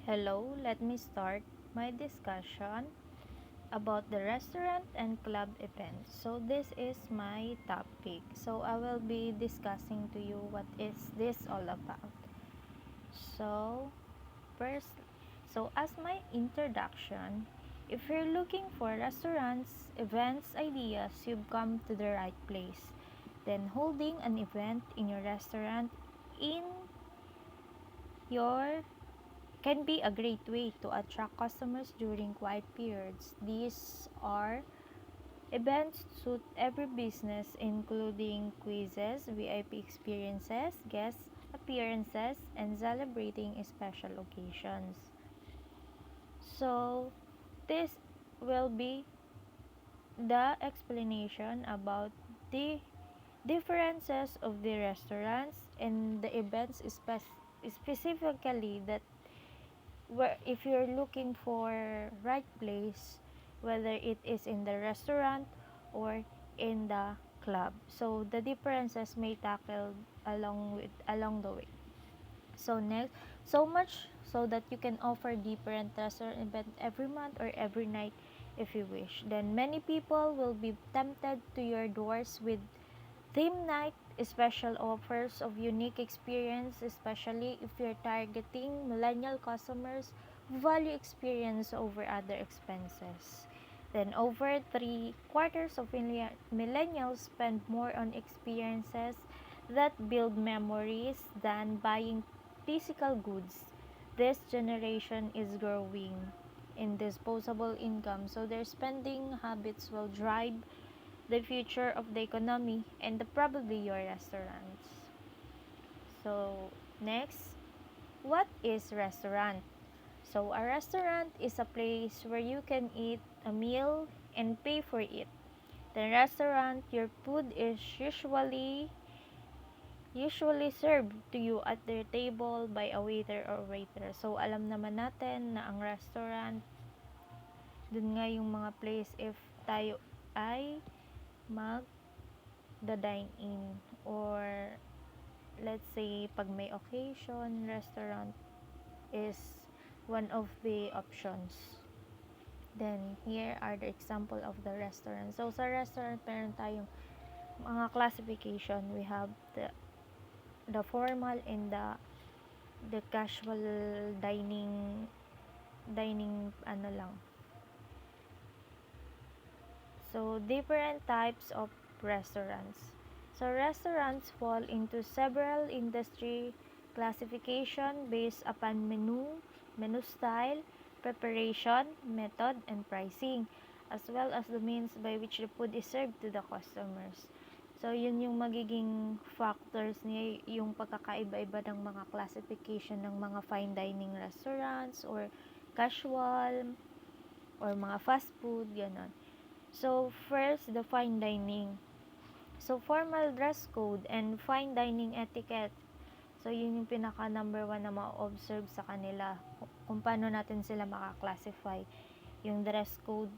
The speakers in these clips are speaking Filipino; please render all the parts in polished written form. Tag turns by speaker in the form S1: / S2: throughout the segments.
S1: Hello, let me start my discussion about the restaurant and club events. So this is my topic. So I will be discussing to you what is this all about. So first, as my introduction, if you're looking for restaurants, events, ideas, you've come to the right place. Then holding an event in your restaurant in your can be a great way to attract customers during quiet periods. These are events suit every business including quizzes, VIP experiences, guest appearances, and celebrating special occasions. So, this will be the explanation about the differences of the restaurants and the events specifically that where if you're looking for right place, whether it is in the restaurant or in the club, so the differences may tackle along the way. So next, so much so that you can offer different restaurant event every month or every night if you wish. Then many people will be tempted to your doors with theme night, special offers of unique experience, especially if you're targeting millennial customers who value experience over other expenses. Then over three quarters of millennials spend more on experiences that build memories than buying physical goods. This generation is growing in disposable income, so their spending habits will drive the future of the economy and probably your restaurants. So, next, what is restaurant? So, a restaurant is a place where you can eat a meal and pay for it. The restaurant, your food is usually served to you at their table by a waiter or waiter. So, alam naman natin na ang restaurant, dun nga yung mga place if tayo ay mag the dine in, or let's say pag may occasion, restaurant is one of the options. Then here are the example of the restaurant. So sa restaurant meron tayong mga classification. We have the formal and the casual dining ano lang. So different types of restaurants. So restaurants fall into several industry classification based upon menu style, preparation, method, and pricing, as well as the means by which the food is served to the customers. So, yun yung magiging factors niya, yung pagkakaiba-iba ng mga classification ng mga fine dining restaurants or casual or mga fast food, gano'n. So, first, the fine dining. So, formal dress code and fine dining etiquette. So, yun yung pinaka number one na ma-observe sa kanila. Kung paano natin sila maka-classify. Yung dress code,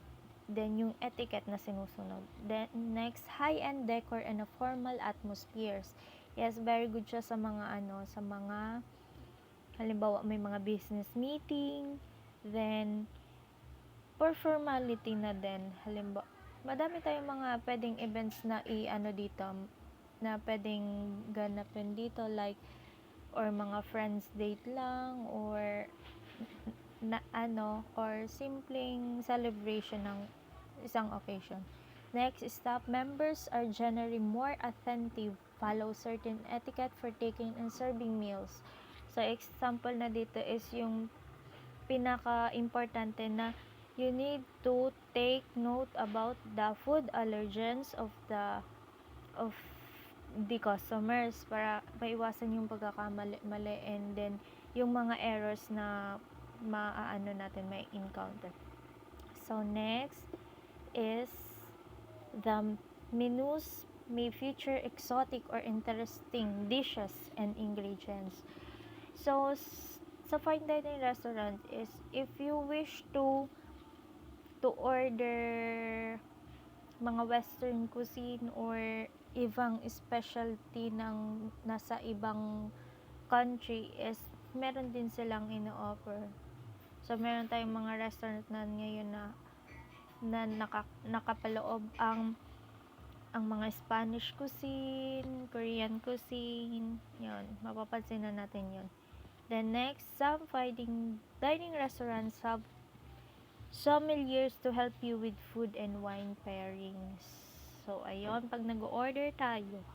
S1: then yung etiquette na sinusunod. Then, next, high-end decor and a formal atmospheres. Yes, very good siya sa mga sa mga, halimbawa, may mga business meeting, then, for formality na din, halimbawa, madami tayong mga pwedeng events na dito, na pwedeng ganapin dito, like, or mga friends date lang, or na or simpleng celebration ng isang occasion. Next, staff members are generally more attentive, follow certain etiquette for taking and serving meals. So, example na dito is yung pinaka-importante na you need to take note about the food allergens of the customers para maiwasan yung pagkakamali and then yung mga errors na natin may encounter. So next is the menus may feature exotic or interesting dishes and ingredients. So sa fine dining restaurant is if you wish to order mga western cuisine or ibang specialty ng nasa ibang country is meron din silang ino-offer. So, meron tayong mga restaurant na ngayon na nakapaloob ang mga Spanish cuisine, Korean cuisine, yun, mapapansin na natin yun. Then next, some fine dining restaurants have sommeliers to help you with food and wine pairings. So, ayun, pag nag-order tayo,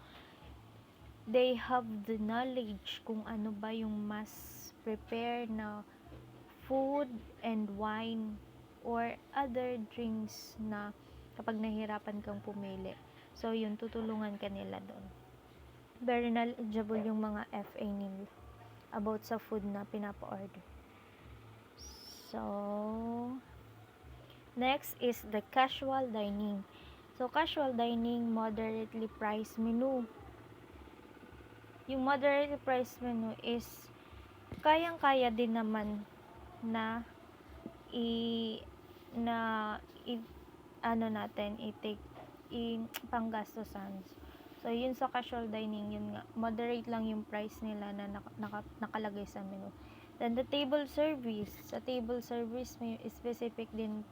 S1: they have the knowledge kung ano ba yung mas prepare na food and wine or other drinks na kapag nahirapan kang pumili. So, yun, tutulungan ka nila doon. Very knowledgeable yung mga FA nila about sa food na pinapa-order. So, next is the casual dining. So, casual dining, moderately priced menu. Yung moderately priced menu is kayang-kaya din naman na panggastosan. So, yun sa casual dining, yun nga, moderate lang yung price nila na nakalagay sa menu. Then, the table service. Sa table service, may specific din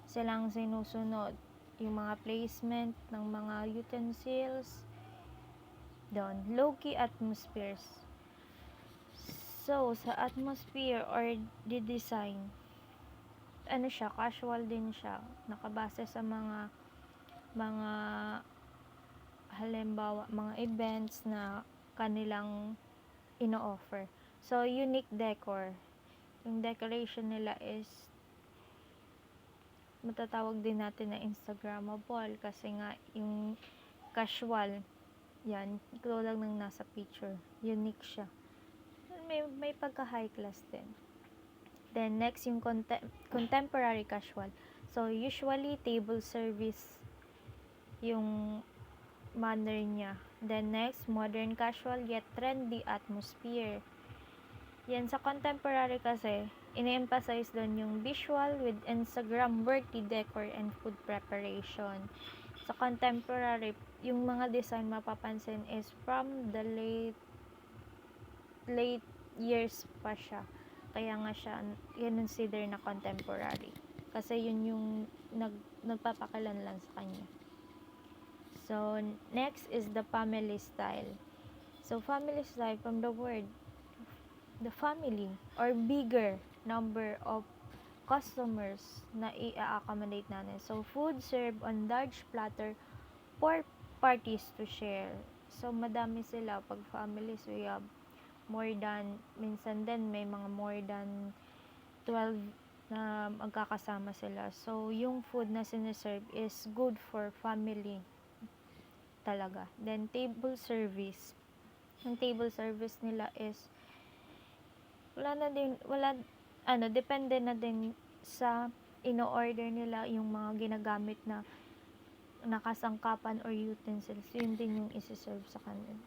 S1: silang sinusunod. Yung mga placement ng mga utensils. Doon, low-key atmospheres. So, sa atmosphere or the design, ano siya, casual din siya. Nakabase sa mga halimbawa, mga events na kanilang ino-offer. So, unique decor. Yung decoration nila is matatawag din natin na Instagrammable kasi nga yung casual, yan, ikaw lang nang nasa picture. Unique siya. May pagka high class din. Then, next, yung contemporary casual. So, usually, table service yung manner niya. Then, next, modern casual yet trendy atmosphere. Yan, sa contemporary kasi, ini-emphasize doon yung visual with Instagram-worthy decor and food preparation. Sa contemporary, yung mga design mapapansin is from the late years pa siya. Kaya nga siya i-consider na contemporary. Kasi yun yung nagpapakilanlan sa kanya. So, next is the family style. So, family style from the word, the family or bigger number of customers na i-accommodate natin. So, food served on large platter for parties to share. So, madami sila pag families. We have more than, minsan din may mga more than 12 na magkakasama sila. So, yung food na siniserve is good for family talaga. Then, table service. Yung table service nila is depende na din sa ino-order nila yung mga ginagamit na nakasangkapan or utensils. Yun din yung isi-serve sa kanila.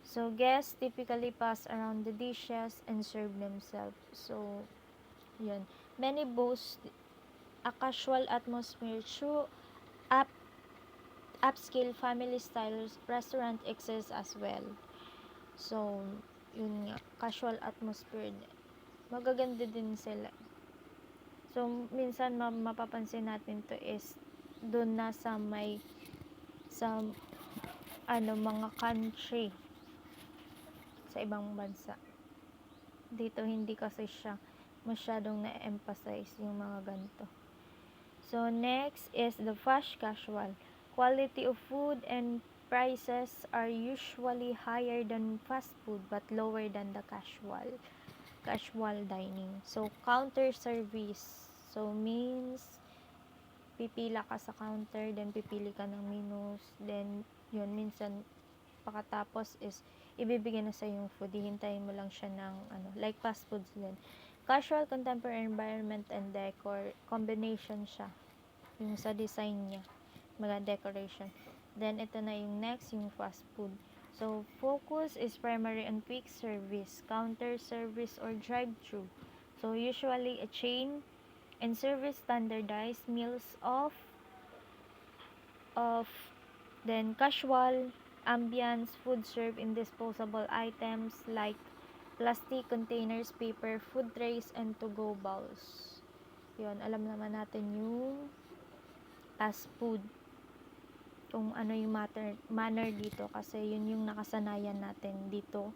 S1: So, guests typically pass around the dishes and serve themselves. So, yun. Many boast a casual atmosphere through upscale family-style restaurant exists as well. So, yun nga, casual atmosphere. Magaganda din sila. So, minsan mapapansin natin to is doon na sa mga country sa ibang bansa. Dito hindi kasi siya masyadong na-emphasize yung mga ganito. So, next is the fast casual. Quality of food and prices are usually higher than fast food but lower than the casual dining. So, counter service. So, means pipila ka sa counter, then pipili ka ng menus, then yun, minsan pagkatapos is ibibigay na sa yung food, hihintayin mo lang siya ng like fast foods din. Casual, contemporary environment and decor, combination siya yung sa design niya, mga decoration. Then ito na yung next, yung fast food. So focus is primary on quick service, counter service or drive-thru. So usually a chain and service standardized meals of then casual ambience food served in disposable items like plastic containers, paper, food trays, and to-go bowls. Yun, alam naman natin yung fast food. Kung ano yung manner dito kasi yun yung nakasanayan natin dito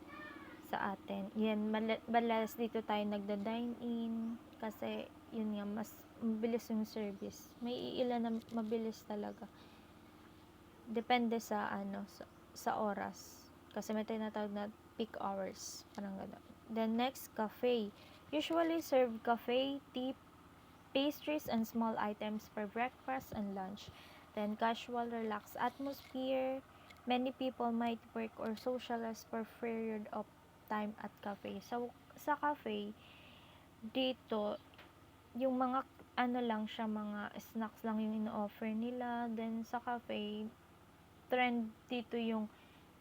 S1: sa atin. Yan, madalas dito tayo nagda-dine in kasi yun nga, mas mabilis yung service. May ilan na mabilis talaga. Depende sa sa oras. Kasi may tinatawag na peak hours. Parang gano'n. Then next, cafe. Usually serve cafe, tea, pastries, and small items for breakfast and lunch. Then casual, relaxed atmosphere. Many people might work or socialize for period of time at cafe. So, sa cafe, dito, yung mga lang siya, mga snacks lang yung ino-offer nila. Then sa cafe, trend dito yung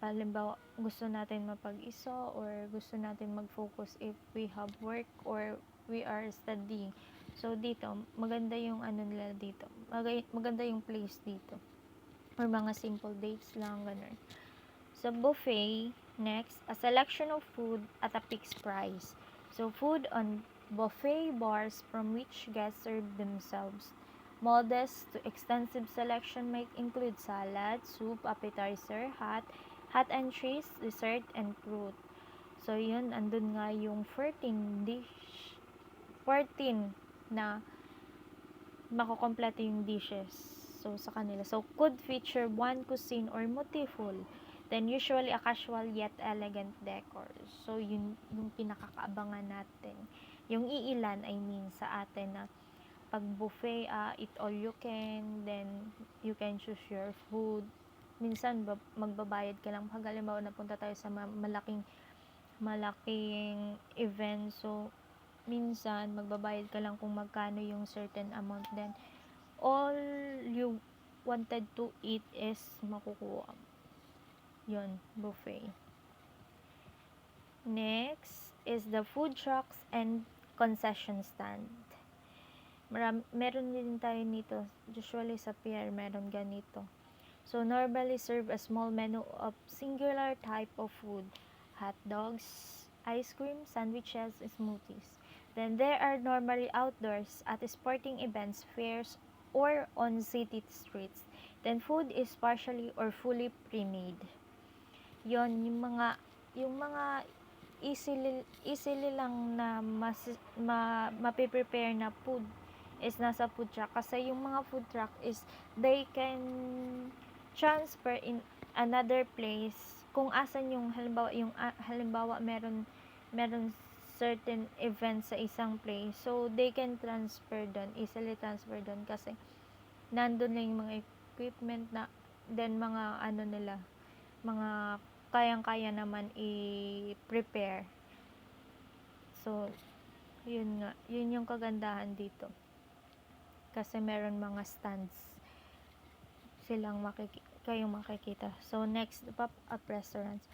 S1: halimbawa gusto natin mapag-isa or gusto natin mag-focus if we have work or we are studying. So dito, maganda yung nila dito. Maganda yung place dito. Or mga simple dates lang, ganun. Sa buffet, next, a selection of food at a fixed price. So food on buffet bars from which guests serve themselves. Modest to extensive selection might include salad, soup, appetizer, hot entries, dessert, and fruit. So, yun, andun nga yung 14 na makukompleto yung dishes. So, sa kanila. So, could feature one cuisine or motiful. Then, usually, a casual yet elegant decor. So, yun yung pinakakaabangan natin. Yung iilan, I mean, sa atin na pag buffet, eat all you can, then you can choose your food. Minsan, magbabayad ka lang. Pag halimbawa, napunta tayo sa malaking event, so, minsan, magbabayad ka lang kung magkano yung certain amount. Then, all you wanted to eat is makukuha. Yun, buffet. Next is the food trucks and concession stand. Meron din tayo nito. Usually sa pier, meron ganito. So, normally serve a small menu of singular type of food. Hot dogs, ice cream, sandwiches, smoothies. Then, there are normally outdoors at sporting events, fairs, or on city streets. Then, food is partially or fully pre-made. Yon yung mga easily lang na mapiprepare na food is nasa food truck. Kasi yung mga food truck is they can transfer in another place kung asan yung halimbawa meron certain event sa isang place, so they can easily transfer doon kasi nandun lang yung mga equipment na then mga nila, mga kayang-kaya naman i-prepare. So, yun nga, yun yung kagandahan dito. Kasi meron mga stands silang kayong makikita. So, next, pop-up restaurants.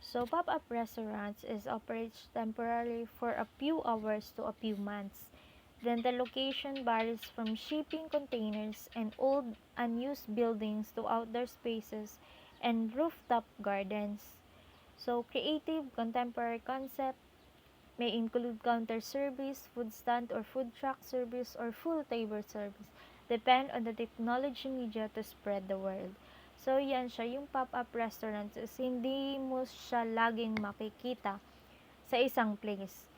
S1: So, pop-up restaurants is operates temporarily for a few hours to a few months. Then, the location varies from shipping containers and old unused buildings to outdoor spaces and rooftop gardens. So, creative contemporary concept may include counter service, food stand or food truck service, or full table service. Depend on the technology media to spread the word. So, yan siya. Yung pop-up restaurants is hindi mo siya laging makikita sa isang place.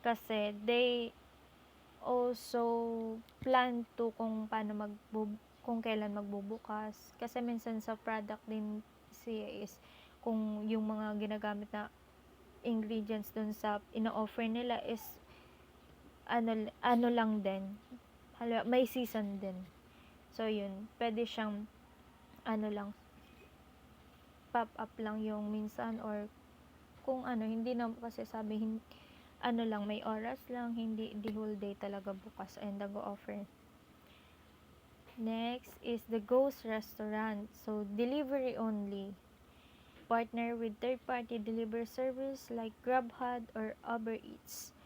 S1: Kasi they also plan to kung kung kailan magbubukas. Kasi minsan sa product din siya is kung yung mga ginagamit na ingredients dun sa ino-offer nila is ano lang din. May season din. So, yun. Pwede siyang lang, pop up lang yung minsan or kung hindi na kasi sabihin lang, may oras lang, hindi the whole day talaga bukas and nag-offer. Next is the ghost restaurant. So, delivery only. Partner with third-party delivery service like Grubhub or Uber Eats.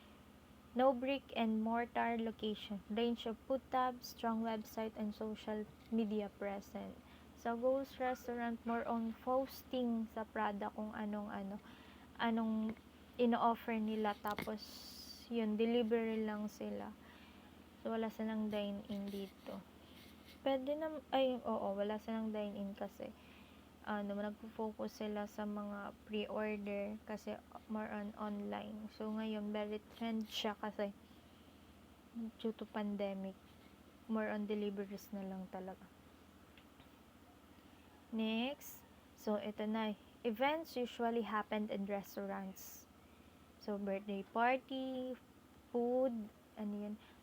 S1: No brick and mortar location. Range of food tabs, strong website, and social media present. So, ghost restaurant more on posting sa product kung anong ino-offer nila, tapos yun, delivery lang sila. So, wala silang dine-in dito. Pwede na, wala silang dine-in kasi nagpo-focus sila sa mga pre-order kasi more on online. So, ngayon, very trend siya kasi due to pandemic, more on deliveries na lang talaga. Next, so ito na, events usually happen in restaurants. So, birthday party, food,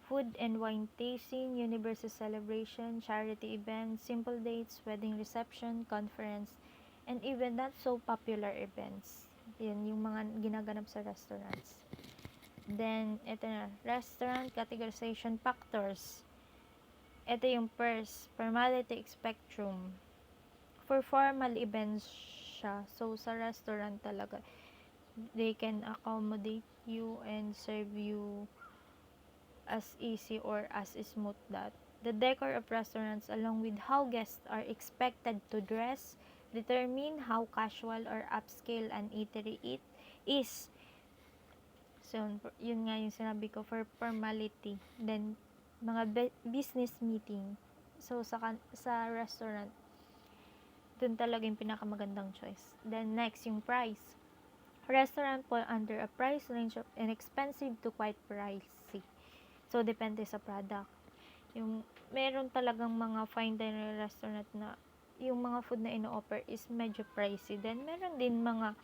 S1: food and wine tasting, university celebration, charity events, simple dates, wedding reception, conference, and even not so popular events. Yan yung mga ginaganap sa restaurants. Then, ito na, restaurant categorization factors. Ito yung first, formality spectrum. For formal events siya, so sa restaurant talaga, they can accommodate you and serve you as easy or as smooth that. The decor of restaurants along with how guests are expected to dress determine how casual or upscale an eatery is. So, yun nga yung sinabi ko for formality. Then, mga business meeting. So, sa restaurant, dun talaga yung pinakamagandang choice. Then, next, yung price. Restaurant fall under a price range of inexpensive to quite pricey. So, depende sa product. Yung, meron talagang mga fine dining restaurant na yung mga food na ino-offer is medyo pricey. Then, meron din mga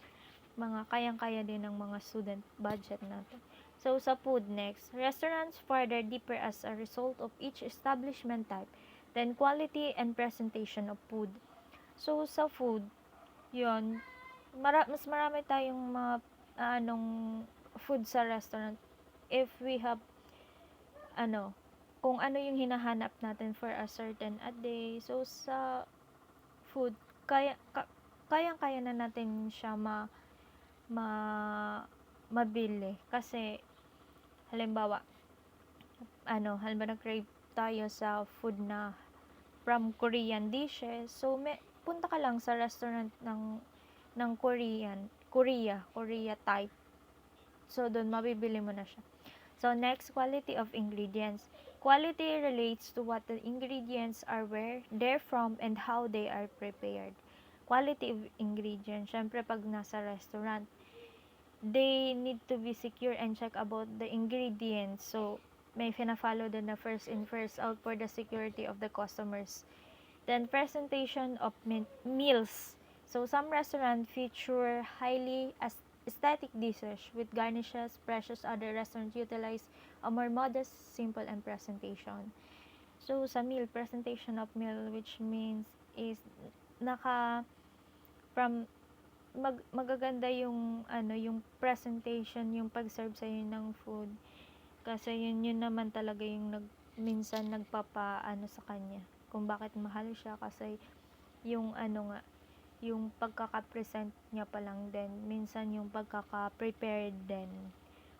S1: kayang-kaya din ng mga student budget natin. So, sa food next, restaurants further differ as a result of each establishment type, then quality and presentation of food. So, sa food, yun, mas marami tayong mga food sa restaurant if we have kung ano yung hinahanap natin for a certain a day. So, sa food, kayang-kaya na natin siya mabili. Kasi, halimbawa, nag-crave tayo sa food na from Korean dishes. So, punta ka lang sa restaurant ng Korea type. So, doon mabibili mo na siya. So, next, quality of ingredients. Quality relates to what the ingredients are, where they're from, and how they are prepared. Quality of ingredients. Syempre, pag nasa restaurant, they need to be secure and check about the ingredients. So, may fina-follow din na first in, first out for the security of the customers. Then, presentation of meals. So, some restaurants feature highly aesthetic dishes with garnishes, precious other restaurants utilize a more modest, simple, and presentation. So, sa meal, presentation of meal, which means is magaganda yung yung presentation, yung pag-serve sa ng food. Kasi yun naman talaga yung minsan nagpapaano sa kanya. Kung bakit mahal siya kasi yung yung pagkaka-present niya pa lang din. Minsan yung pagkaka-prepared din.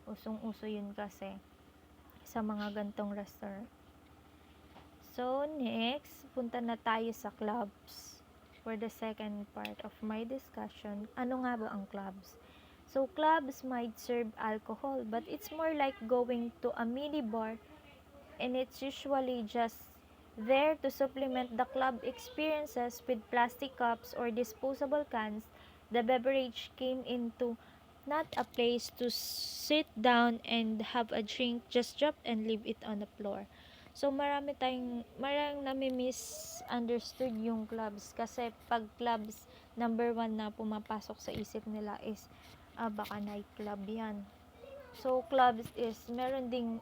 S1: Usong-uso yun kasi sa mga gantong restaurant. So, next, punta na tayo sa clubs. For the second part of my discussion, ano nga ba ang clubs? So, clubs might serve alcohol, but it's more like going to a mini bar, and it's usually just there to supplement the club experiences with plastic cups or disposable cans. The beverage came into not a place to sit down and have a drink, just drop and leave it on the floor. So, maraming nami-misunderstood yung clubs kasi pag clubs, number one na pumapasok sa isip nila is baka nightclub yan. So, clubs is meron ding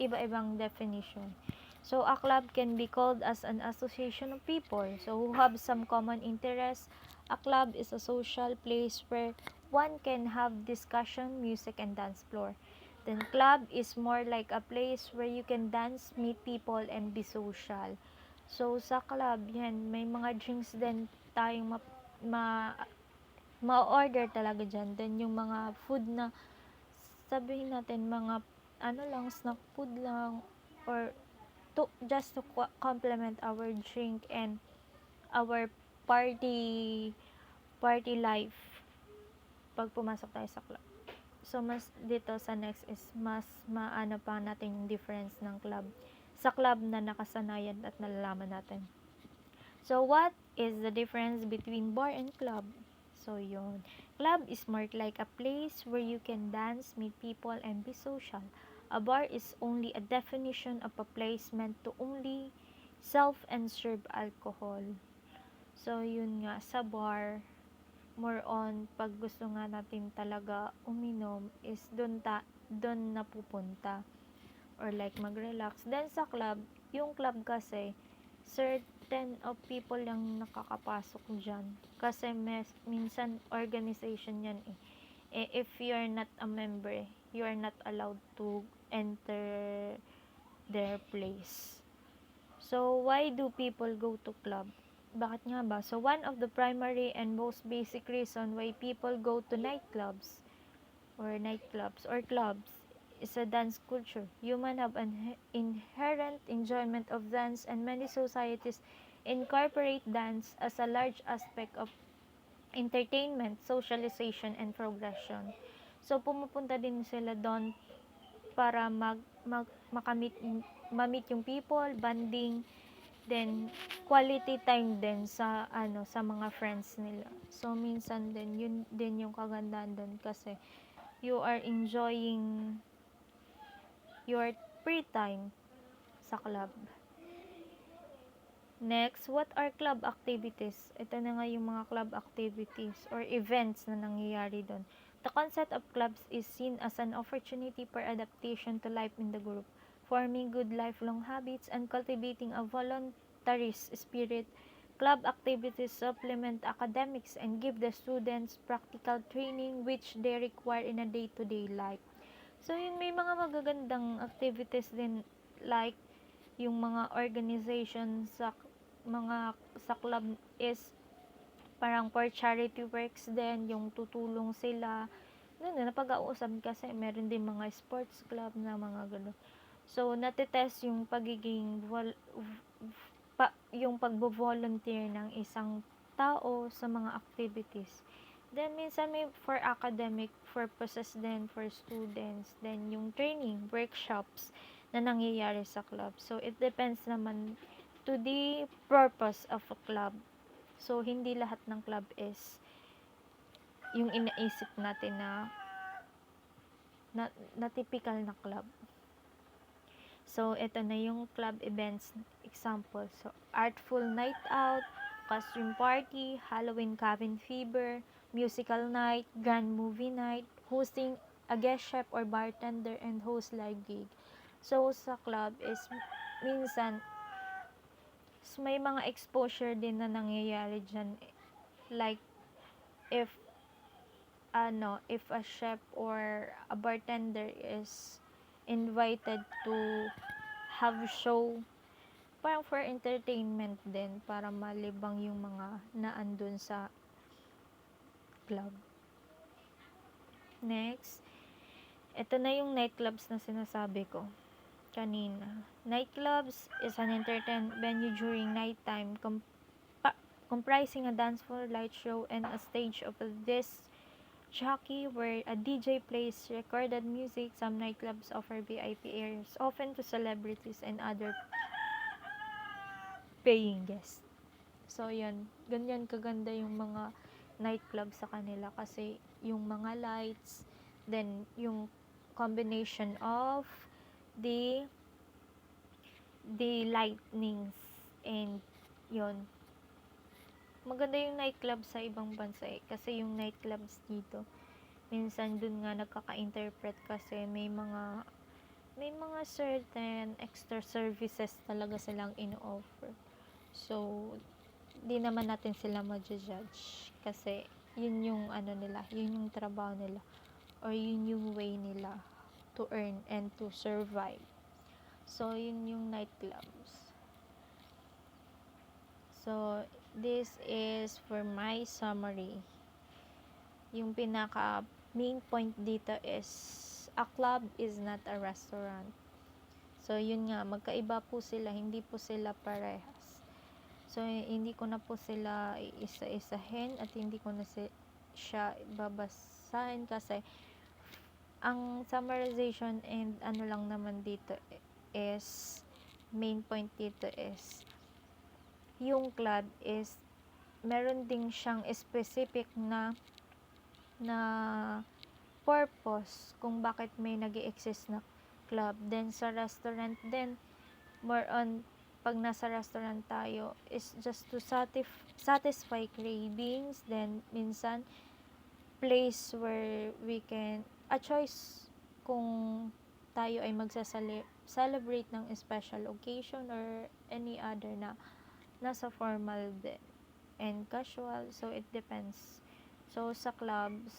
S1: iba-ibang definition. So, a club can be called as an association of people who have some common interests. A club is a social place where one can have discussion, music, and dance floor. Then, club is more like a place where you can dance, meet people, and be social. So, sa club, yan, may mga drinks din tayong ma-order talaga dyan. Then, yung mga food na, sabihin natin, mga, snack food lang, or just to complement our drink and our party life pag pumasok tayo sa club. So, mas dito sa next is mas maano pa natin yung difference ng club sa club na nakasanayan at nalalaman natin. So, what is the difference between bar and club? So, yun. Club is more like a place where you can dance, meet people, and be social. A bar is only a definition of a place meant to only self and serve alcohol. So, yun nga, sa bar, more on, pag gusto nga natin talaga uminom, is doon napupunta. Or like mag-relax. Then sa club, yung club kasi, certain of people lang nakakapasok dyan. Kasi minsan organization yan eh. If you're not a member, you are not allowed to enter their place. So, why do people go to club? Bakit nga ba? So, one of the primary and most basic reason why people go to nightclubs or clubs is a dance culture. Humans have an inherent enjoyment of dance, and many societies incorporate dance as a large aspect of entertainment, socialization, and progression. So, pumupunta din sila doon para makamit, mamit yung people, banding, then quality time din sa sa mga friends nila. So, minsan din, yun din yung kagandahan doon kasi you are enjoying your free time sa club. Next, what are club activities? Ito na nga yung mga club activities or events na nangyayari doon. The concept of clubs is seen as an opportunity for adaptation to life in the group, forming good lifelong habits, and cultivating a voluntarist spirit. Club activities supplement academics and give the students practical training which they require in a day-to-day life. So, yun, may mga magagandang activities din like yung mga organization sa club is parang for charity works din, yung tutulong sila. Doon napag-uusap kasi meron din mga sports club na mga gano'n. So, natetest yung pagiging yung pagbo-volunteer ng isang tao sa mga activities. Then, minsan may for academic purposes din for students. Then, yung training, workshops na nangyayari sa club. So, it depends naman to the purpose of a club. So, hindi lahat ng club is yung inaisip natin na typical na club. So, ito na yung club events example. So, Artful Night Out, Costume Party, Halloween Cabin Fever, Musical Night, Grand Movie Night, hosting a guest chef or bartender and host live gig. So, sa club is minsan may mga exposure din na nangyayari dyan. Like, if a chef or a bartender is invited to have show, parang for entertainment din, para malibang yung mga naandun sa club. Next, ito na yung nightclubs na sinasabi ko kanina. Nightclubs is an entertainment venue during nighttime comprising a dance floor, light show, and a stage of a disc jockey where a DJ plays recorded music. Some nightclubs offer VIP areas, often to celebrities and other paying guests. So, yan. Ganyan kaganda yung mga nightclub sa kanila kasi yung mga lights, then yung combination of the lightnings, and yun. Maganda yung nightclub sa ibang bansa kasi yung nightclubs dito minsan dun nga nagkaka-interpret kasi may mga certain extra services talaga silang in-offer. So, di naman natin sila ma-judge kasi yun yung nila, yun yung trabaho nila, or yun yung way nila to earn and to survive. So, yun yung nightclubs. So, this is for my summary. Yung pinaka main point dito is a club is not a restaurant. So, yun nga, magkaiba po sila, hindi po sila parehas. So, hindi ko na po sila isa-isahin at hindi ko na siya babasahin kasi ang summarization and ano lang naman dito is, main point dito is, yung club is, meron ding siyang specific na purpose kung bakit may nag-i-exist na club. Then sa restaurant din, more on, pag nasa restaurant tayo is just to satisfy cravings, then minsan place where we can, a choice kung tayo ay celebrate ng special occasion or any other na nasa formal din and casual, so it depends. So sa clubs,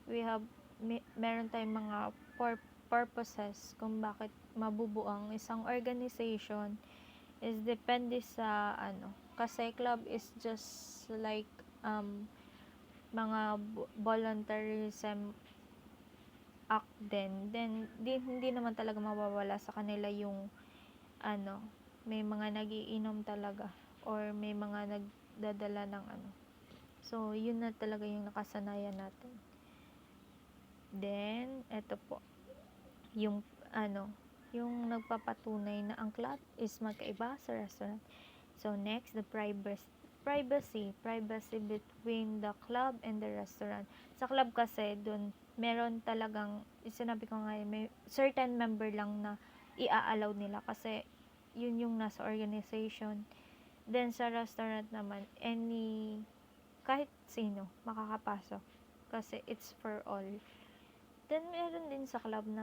S1: we have meron tayong mga purposes kung bakit mabubuo ang isang organization, is depende sa ano, kasi club is just like mga voluntarism act din. Then hindi naman talaga mawawala sa kanila yung ano, may mga nagiinom talaga or may mga nagdadala ng ano. So yun na talaga yung nakasanayan natin. Then eto po yung ano, yung nagpapatunay na ang club is magkaiba sa restaurant. So next, the privacy between the club and the restaurant. Sa club kasi dun meron talagang, sinabi ko nga, may certain member lang na i-allow nila kasi yun yung nasa organization. Then sa restaurant naman, kahit sino makakapasok kasi it's for all. Then meron din sa club na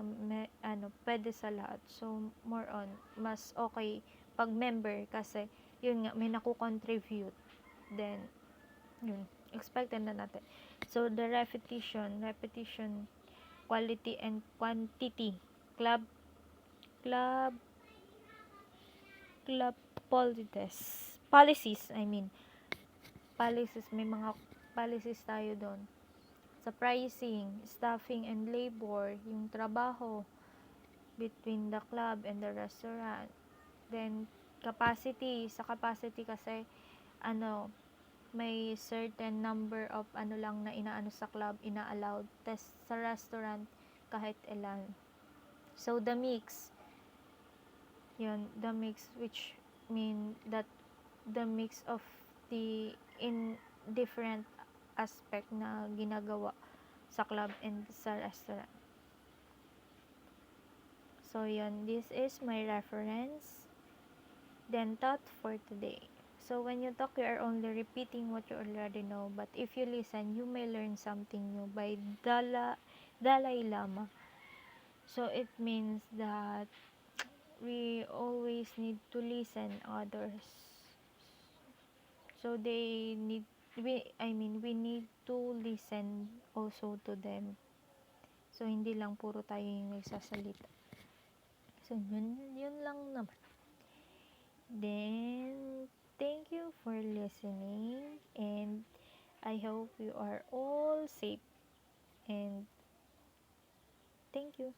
S1: pwede sa lahat. So more on, mas okay pag member kasi yun nga, may naku-contribute. Then yun, expected na natin. So the repetition, quality and quantity. Club club club policies, policies, may mga policies tayo doon sa pricing, staffing and labor, yung trabaho between the club and the restaurant. Then sa capacity kasi may certain number of lang na inaano sa club, ina-allowed. Tas sa restaurant kahit ilan. So the mix, which mean that the mix of the in different aspect na ginagawa sa club and sa restaurant. So yun, this is my reference. Then thought for today. So when you talk, you are only repeating what you already know, but if you listen, you may learn something new, by Dalai Lama. So it means that we always need to listen others. So we need to listen also to them. So hindi lang puro tayo yung nagsasalita. So yun lang naman. Then thank you for listening, and I hope you are all safe, and thank you.